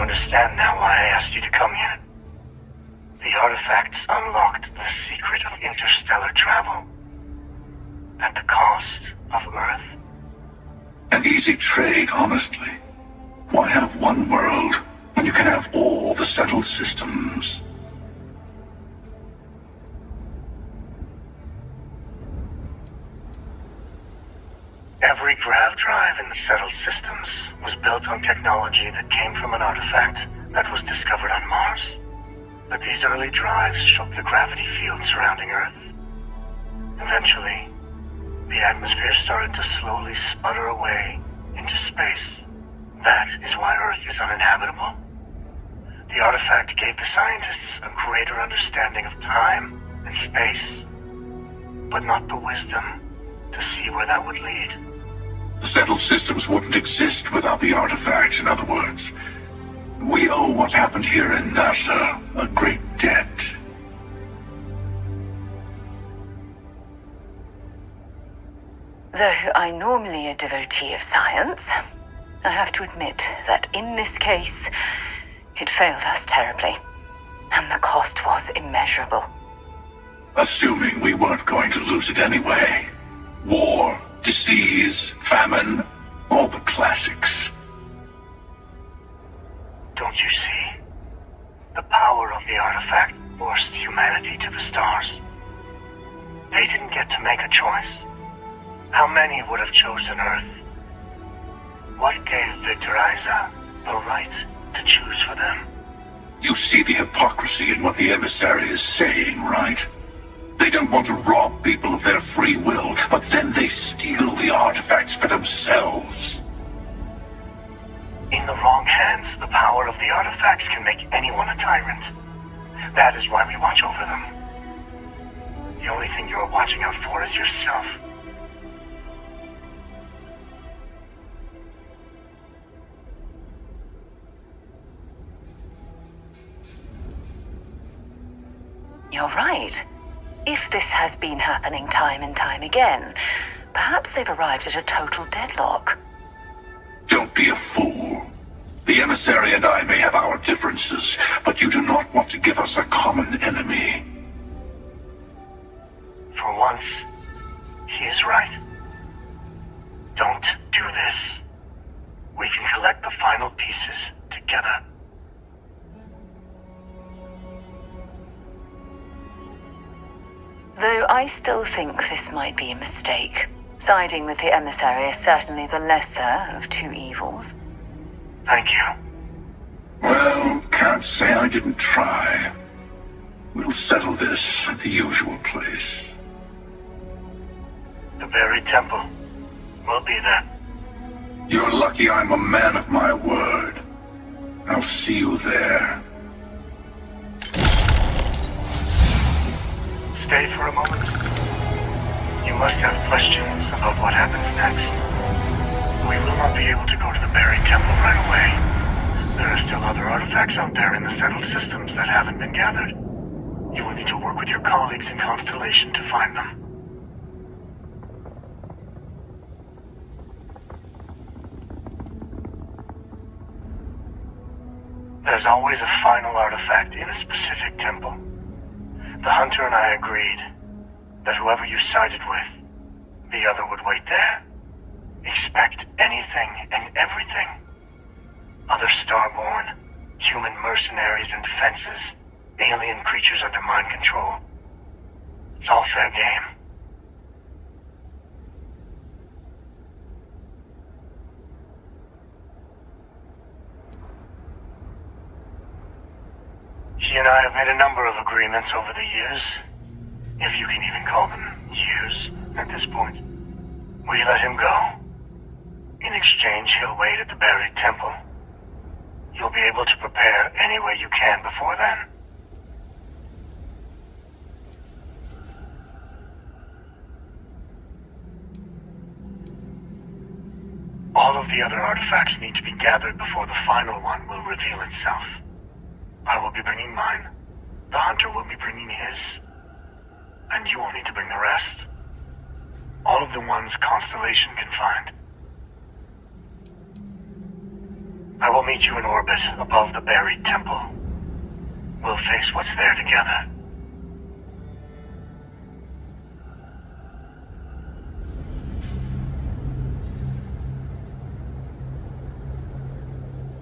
understand now why I asked you to come here. The artifacts unlocked the secret of interstellar travel. At the cost of Earth. An easy trade, honestly. Why have one world when you can have all the settled systems? Every grav drive in the settled systems was built on technology that came from an artifact that was discovered on Mars. But these early drives shook the gravity field surrounding Earth. Eventually, the atmosphere started to slowly sputter away into space. That is why Earth is uninhabitable. The artifact gave the scientists a greater understanding of time and space, but not the wisdom to see where that would lead. The settled systems wouldn't exist without the artifacts, in other words. We owe what happened here in NASA a great debt. Though I'm normally a devotee of science, I have to admit that in this case, it failed us terribly, and the cost was immeasurable. Assuming we weren't going to lose it anyway. War, disease, famine, all the classics. Don't you see? The power of the artifact forced humanity to the stars. They didn't get to make a choice. How many would have chosen Earth? What gave Victor Isa the right to choose for them? You see the hypocrisy in what the emissary is saying, right? They don't want to rob people of their free will, but then they steal the artifacts for themselves. In the wrong hands, the power of the artifacts can make anyone a tyrant. That is why we watch over them. The only thing you're watching out for is yourself. You're right. If this has been happening time and time again, perhaps they've arrived at a total deadlock. Don't be a fool. The emissary and I may have our differences, but you do not want to give us a common enemy. For once, he is right. Don't do this. We can collect the final pieces together. Though I still think this might be a mistake. Siding with the emissary is certainly the lesser of two evils. Thank you. Well, can't say I didn't try. We'll settle this at the usual place. The buried temple. We'll be there. You're lucky I'm a man of my word. I'll see you there. Stay for a moment. You must have questions about what happens next. We will not be able to go to the buried temple right away. There are still other artifacts out there in the settled systems that haven't been gathered. You will need to work with your colleagues in Constellation to find them. There's always a final artifact in a specific temple. The hunter and I agreed that whoever you sided with, the other would wait there. Expect anything and everything. Other starborn, human mercenaries and defenses, alien creatures under mind control. It's all fair game. He and I have made a number of agreements over the years, if you can even call them years at this point. We let him go. In exchange, he'll wait at the buried temple. You'll be able to prepare any way you can before then. All of the other artifacts need to be gathered before the final one will reveal itself. I will be bringing mine. The hunter will be bringing his. And you will need to bring the rest. All of the ones Constellation can find. I will meet you in orbit above the buried temple. We'll face what's there together.